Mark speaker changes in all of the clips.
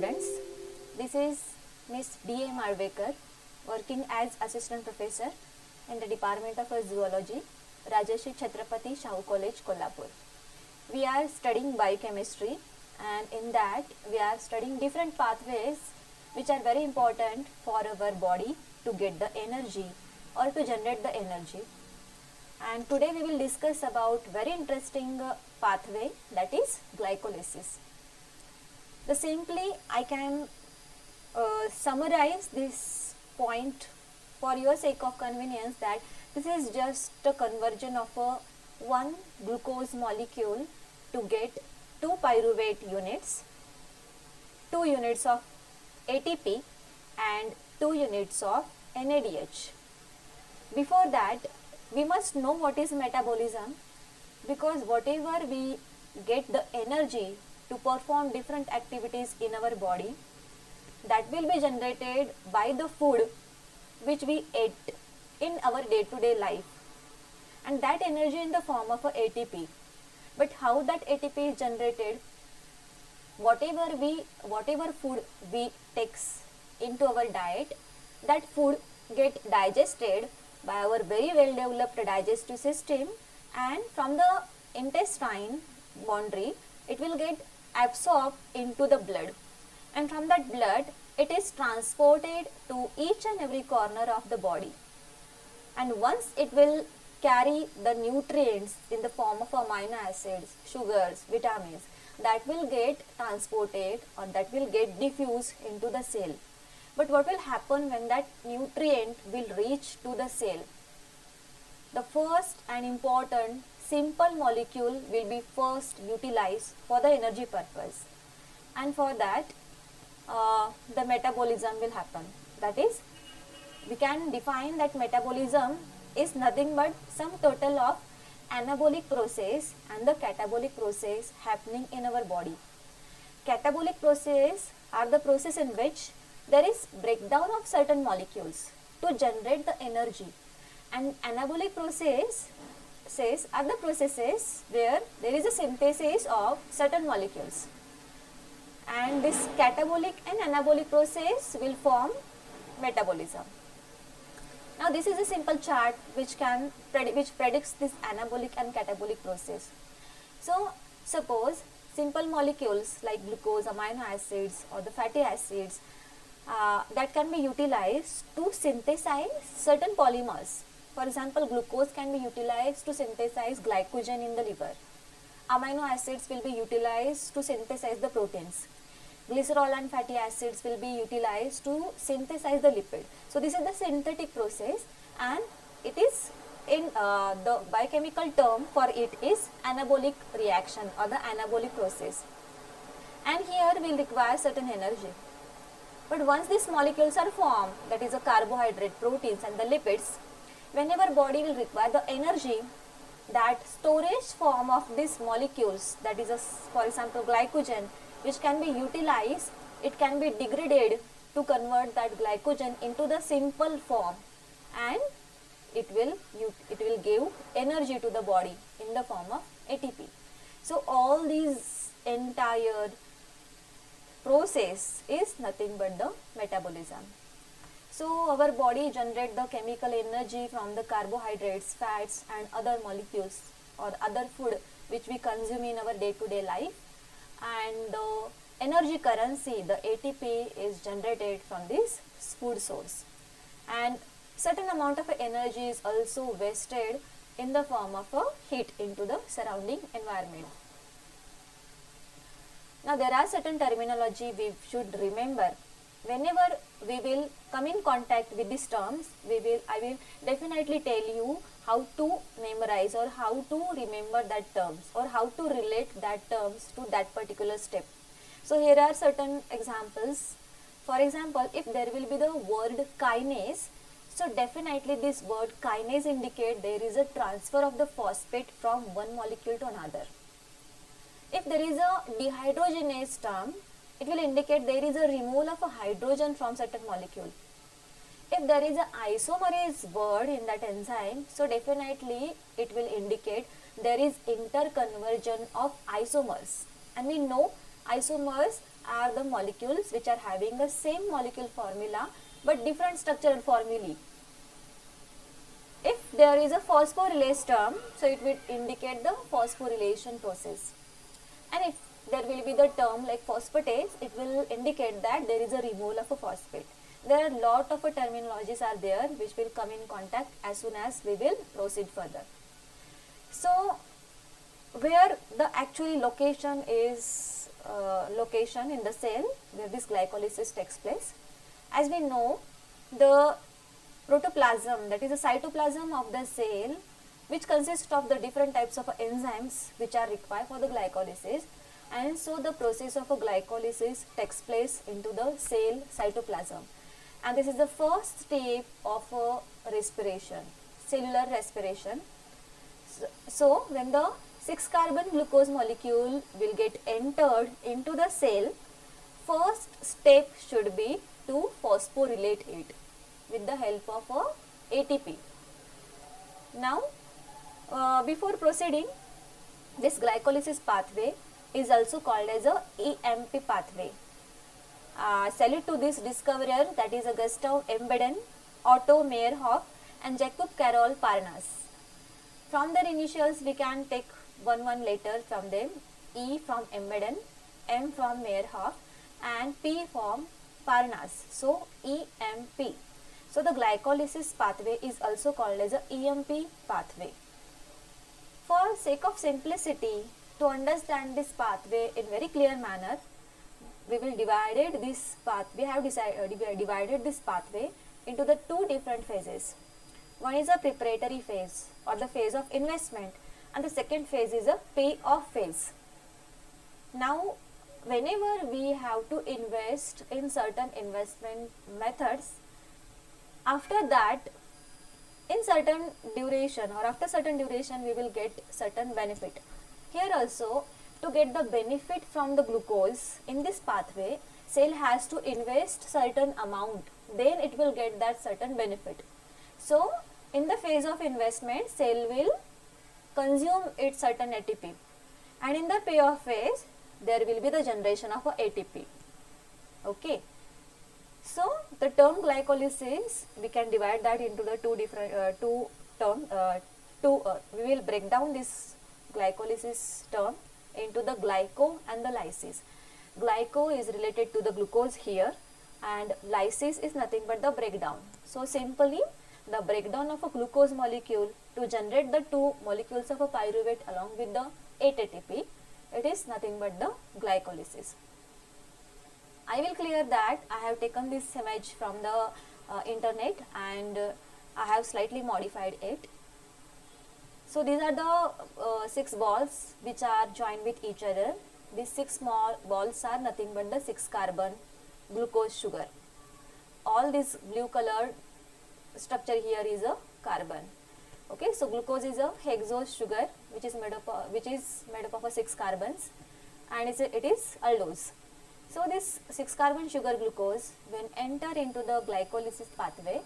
Speaker 1: students. This is Miss D.A. Marvekar, working as Assistant Professor in the Department of Zoology, Rajarshi Chhatrapati Shahu College, Kolhapur. We are studying biochemistry, and in that we are studying different pathways which are very important for our body to get the energy or to generate the energy. And today we will discuss about very interesting pathway, that is glycolysis. The simply I can summarize this point for your sake of convenience, that this is just a conversion of a one glucose molecule to get 2 pyruvate units, 2 units of ATP and 2 units of NADH. Before that, we must know what is metabolism, because whatever we get the energy to perform different activities in our body, that will be generated by the food which we ate in our day-to-day life, and that energy in the form of a ATP. But how that ATP is generated? Whatever food we takes into our diet, that food get digested by our very well developed digestive system, and from the intestine boundary it will get absorbed into the blood, and from that blood it is transported to each and every corner of the body, and once it will carry the nutrients in the form of amino acids, sugars, vitamins, that will get transported or that will get diffused into the cell. But what will happen when that nutrient will reach to the cell? The first and important simple molecule will be first utilized for the energy purpose, and for that the metabolism will happen. That is, we can define that metabolism is nothing but sum total of anabolic process and the catabolic process happening in our body. Catabolic process are the process in which there is breakdown of certain molecules to generate the energy, and anabolic process are the processes where there is a synthesis of certain molecules, and this catabolic and anabolic process will form metabolism. Now this is a simple chart which predicts this anabolic and catabolic process. So suppose simple molecules like glucose, amino acids or the fatty acids that can be utilized to synthesize certain polymers. For example, glucose can be utilized to synthesize glycogen in the liver. Amino acids will be utilized to synthesize the proteins. Glycerol and fatty acids will be utilized to synthesize the lipid. So this is the synthetic process, and it is in the biochemical term for it is anabolic reaction or the anabolic process. And here we will require certain energy. But once these molecules are formed, that is a carbohydrate, proteins and the lipids, whenever body will require the energy, that storage form of these molecules, that is for example glycogen, which can be utilized, it can be degraded to convert that glycogen into the simple form, and it will give energy to the body in the form of ATP. So all these entire process is nothing but the metabolism. So our body generate the chemical energy from the carbohydrates, fats and other molecules or other food which we consume in our day-to-day life, and the energy currency, the ATP, is generated from this food source, and certain amount of energy is also wasted in the form of a heat into the surrounding environment. Now there are certain terminology we should remember. Whenever we will come in contact with these terms, I will definitely tell you how to memorize or how to remember that terms or how to relate that terms to that particular step. So here are certain examples. For example, if there will be the word kinase, so definitely this word kinase indicate there is a transfer of the phosphate from one molecule to another. If there is a dehydrogenase term, it will indicate there is a removal of a hydrogen from certain molecule. If there is an isomerase word in that enzyme, so definitely it will indicate there is interconversion of isomers, and we know Isomers are the molecules which are having the same molecule formula but different structural formulae. If there is a phosphorylase term, so it will indicate the phosphorylation process. And if there will be the term like phosphatase, it will indicate that there is a removal of a phosphate. There are a lot of terminologies are there which will come in contact as soon as we will proceed further. So where the actually location is location in the cell where this glycolysis takes place. As we know, the protoplasm, that is the cytoplasm of the cell, which consists of the different types of enzymes which are required for the glycolysis, and so the process of a glycolysis takes place into the cell cytoplasm, and this is the first step of respiration, cellular respiration. So when the 6-carbon glucose molecule will get entered into the cell, first step should be to phosphorylate it with the help of a ATP. Now before proceeding, this glycolysis pathway is also called as a EMP pathway. Salute to this discoverer, that is Gustav Embeden, Otto Meyerhoff and Jacob Carol Parnas. From their initials we can take one letter from them, E from Embeden, M from Meyerhoff and P from Parnas. So EMP. So the glycolysis pathway is also called as a EMP pathway. For sake of simplicity, to understand this pathway in very clear manner, we will divided this path. We have divided this pathway into the two different phases. One is a preparatory phase or the phase of investment, and the second phase is a payoff phase. Now, whenever we have to invest in certain investment methods, after that, in certain duration or after certain duration, we will get certain benefit. Here also, to get the benefit from the glucose in this pathway, cell has to invest certain amount, then it will get that certain benefit. So in the phase of investment, cell will consume its certain ATP, and in the payoff phase there will be the generation of a ATP. Okay, so the term glycolysis, we can divide that into the two different we will break down this glycolysis term into the glyco and the lysis. Glyco is related to the glucose here, and lysis is nothing but the breakdown. So simply, the breakdown of a glucose molecule to generate the two molecules of a pyruvate along with the 8 ATP, it is nothing but the glycolysis. I will clear that I have taken this image from the internet and I have slightly modified it. So these are the 6 balls which are joined with each other. These 6 small balls are nothing but the 6-carbon glucose sugar. All this blue colored structure here is a carbon. Okay, so glucose is a hexose sugar which is made up of 6 carbons, and it is aldose. So this 6-carbon sugar glucose, when enter into the glycolysis pathway,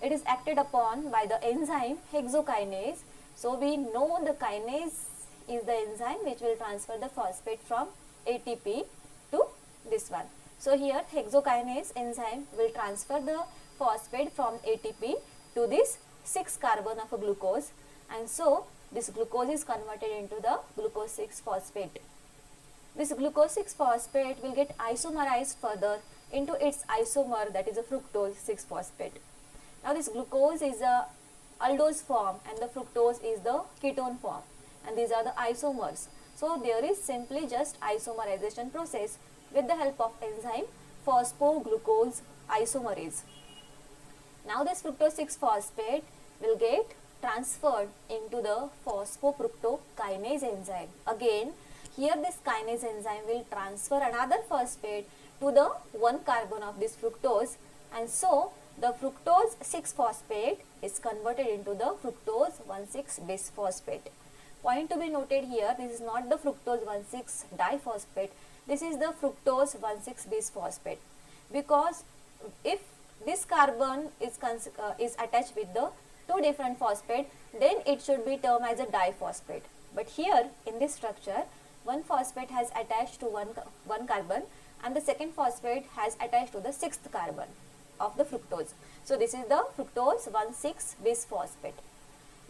Speaker 1: it is acted upon by the enzyme hexokinase. So we know the kinase is the enzyme which will transfer the phosphate from ATP to this one. So here hexokinase enzyme will transfer the phosphate from ATP to this 6-carbon of a glucose, and so this glucose is converted into the glucose 6-phosphate. This glucose 6-phosphate will get isomerized further into its isomer, that is a fructose 6-phosphate. Now this glucose is a aldose form and the fructose is the ketone form, and these are the isomers. So there is simply just isomerization process with the help of enzyme phosphoglucose isomerase. Now this fructose 6-phosphate will get transferred into the phosphofructokinase enzyme. Again, here this kinase enzyme will transfer another phosphate to the 1 carbon of this fructose, and so the fructose 6-phosphate is converted into the fructose 1,6-bisphosphate. Point to be noted here, this is not the fructose 1,6-diphosphate, this is the fructose 1,6-bisphosphate, because if this carbon is attached with the 2 different phosphate, then it should be termed as a diphosphate. But here in this structure, one phosphate has attached to one carbon and the second phosphate has attached to the sixth carbon of the fructose. So this is the fructose 1,6-bisphosphate.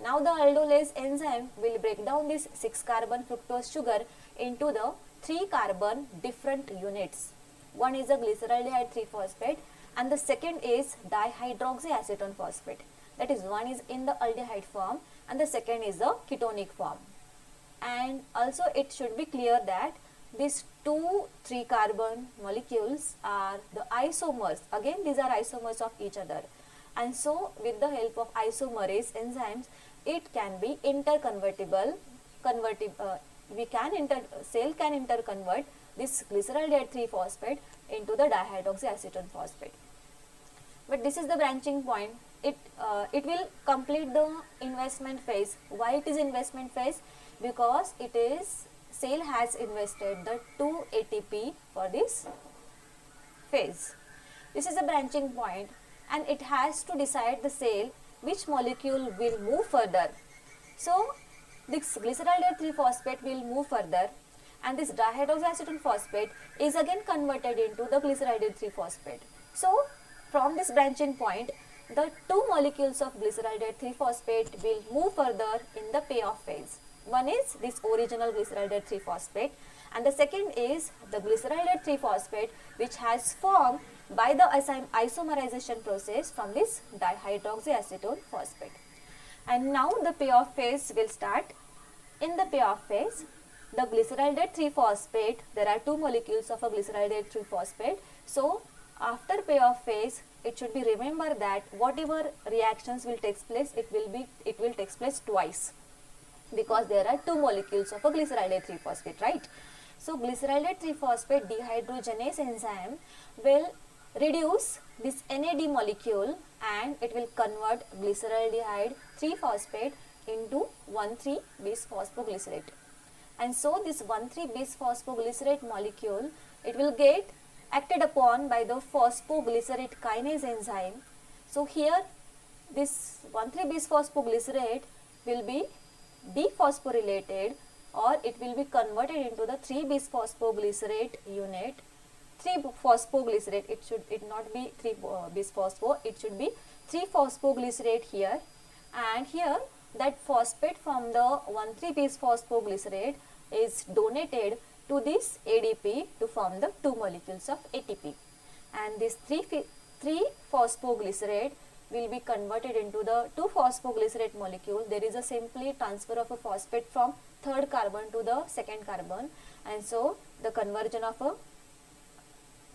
Speaker 1: Now the aldolase enzyme will break down this 6-carbon fructose sugar into the 3-carbon different units. One is a glyceraldehyde 3-phosphate and the second is dihydroxyacetone phosphate. That is, one is in the aldehyde form and the second is the ketonic form. And also it should be clear that these two 3-carbon molecules are the isomers. Again, these are isomers of each other. And so with the help of isomerase enzymes, it can be interconvertible. Cell can interconvert this glyceraldehyde 3-phosphate into the dihydroxyacetone phosphate. But this is the branching point. It will complete the investment phase. Why it is investment phase? Because it is cell has invested the 2 ATP for this phase. This is a branching point and it has to decide the cell which molecule will move further. So this glyceraldehyde 3-phosphate will move further and this dihydroxyacetone phosphate is again converted into the glyceraldehyde 3-phosphate. So from this branching point, the two molecules of glyceraldehyde 3-phosphate will move further in the payoff phase. One is this original glyceraldehyde 3-phosphate and the second is the glyceraldehyde 3-phosphate which has formed by the isomerization process from this dihydroxyacetone phosphate. And now the payoff phase will start. In the payoff phase, the glyceraldehyde 3-phosphate, there are two molecules of a glyceraldehyde 3-phosphate. So after payoff phase, it should be remember that whatever reactions will take place, it will take place twice, because there are two molecules of a glyceraldehyde 3-phosphate, right? So glyceraldehyde 3-phosphate dehydrogenase enzyme will reduce this NAD molecule and it will convert glyceraldehyde 3-phosphate into 1,3-bisphosphoglycerate. And so this 1,3-bisphosphoglycerate molecule, it will get acted upon by the phosphoglycerate kinase enzyme. So here this 1,3-bisphosphoglycerate will be dephosphorylated or it will be converted into the 3-bisphosphoglycerate unit. 3-phosphoglycerate, it not be 3-bisphospho, it should be 3-phosphoglycerate here, and here that phosphate from the 1,3-bisphosphoglycerate is donated to this ADP to form the two molecules of ATP, and this 3-phosphoglycerate will be converted into the 2-phosphoglycerate molecule. There is a simply transfer of a phosphate from third carbon to the second carbon, and so the conversion of a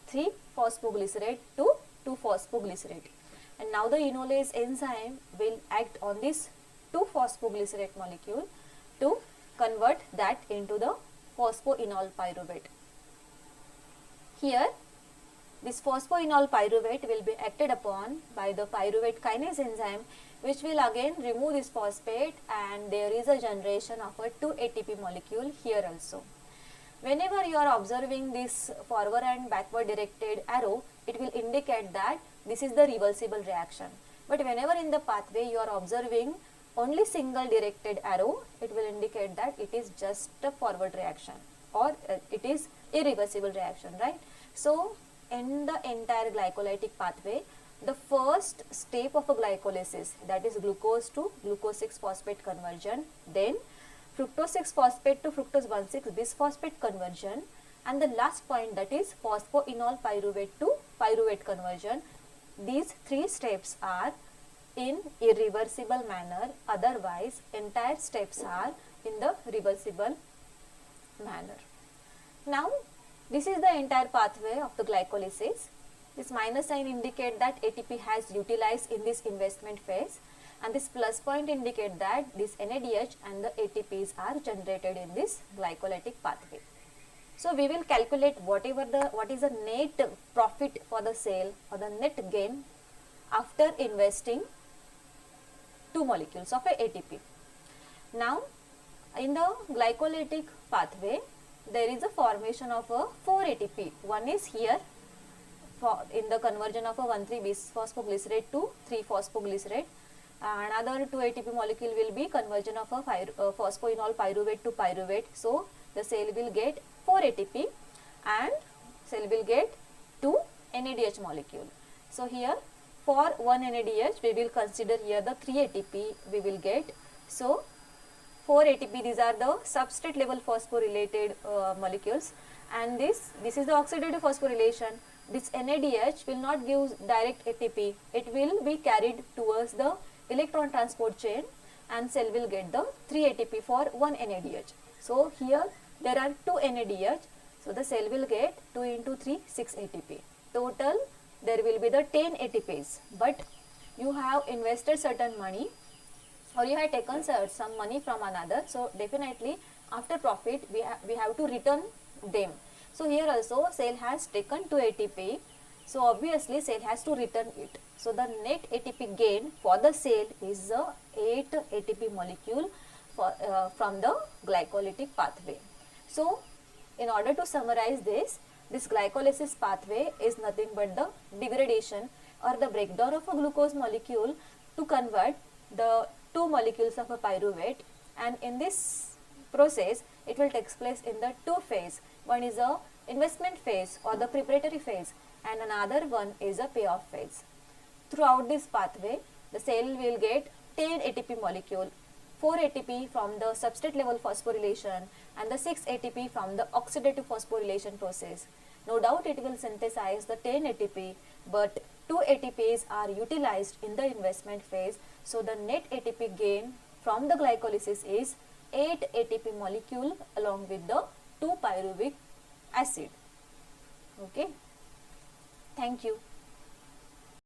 Speaker 1: 3-phosphoglycerate to 2-phosphoglycerate. And now the enolase enzyme will act on this 2-phosphoglycerate molecule to convert that into the phosphoenol pyruvate. Here this phosphoenol pyruvate will be acted upon by the pyruvate kinase enzyme, which will again remove this phosphate, and there is a generation of a 2 ATP molecule here also. Whenever you are observing this forward and backward directed arrow, it will indicate that this is the reversible reaction. But whenever in the pathway you are observing only single directed arrow, it will indicate that it is just a forward reaction or it is irreversible reaction, right? So in the entire glycolytic pathway, the first step of a glycolysis, that is glucose to glucose 6-phosphate conversion, then fructose 6-phosphate to fructose 1,6-bisphosphate conversion, and the last point, that is phosphoenol pyruvate to pyruvate conversion. These three steps are in irreversible manner, otherwise entire steps are in the reversible manner. Now this is the entire pathway of the glycolysis. This minus sign indicate that ATP has utilized in this investment phase, and this plus point indicate that this NADH and the ATPs are generated in this glycolytic pathway. So we will calculate what is the net profit for the cell or the net gain after investing two molecules of a ATP. Now in the glycolytic pathway, there is a formation of a 4 ATP. One is here in the conversion of a 1,3-bisphosphoglycerate to 3-phosphoglycerate. Another 2 ATP molecule will be conversion of a phosphoenol pyruvate to pyruvate. So the cell will get 4 ATP and cell will get 2 NADH molecule. So here for 1 NADH we will consider here the 3 ATP we will get. So 4 ATP, these are the substrate level phosphorylated molecules, and this is the oxidative phosphorylation. This NADH will not give direct ATP, it will be carried towards the electron transport chain and cell will get the 3 ATP for 1 NADH. So here there are 2 NADH, so the cell will get 2 into 3, 6 ATP. Total there will be the 10 ATPs, but you have invested certain money or you have taken some money from another, so definitely after profit we have to return them. So here also cell has taken 2 ATP, so obviously cell has to return it. So the net ATP gain for the cell is 8 ATP molecule from the glycolytic pathway. So in order to summarize this glycolysis pathway is nothing but the degradation or the breakdown of a glucose molecule to convert the 2 molecules of a pyruvate, and in this process it will take place in the 2 phase. One is a investment phase or the preparatory phase and another one is a payoff phase. Throughout this pathway the cell will get 10 ATP molecule, 4 ATP from the substrate level phosphorylation and the 6 ATP from the oxidative phosphorylation process. No doubt it will synthesize the 10 ATP, but 2 ATPs are utilized in the investment phase. So the net ATP gain from the glycolysis is 8 ATP molecule along with the 2 pyruvic acid. Okay. Thank you.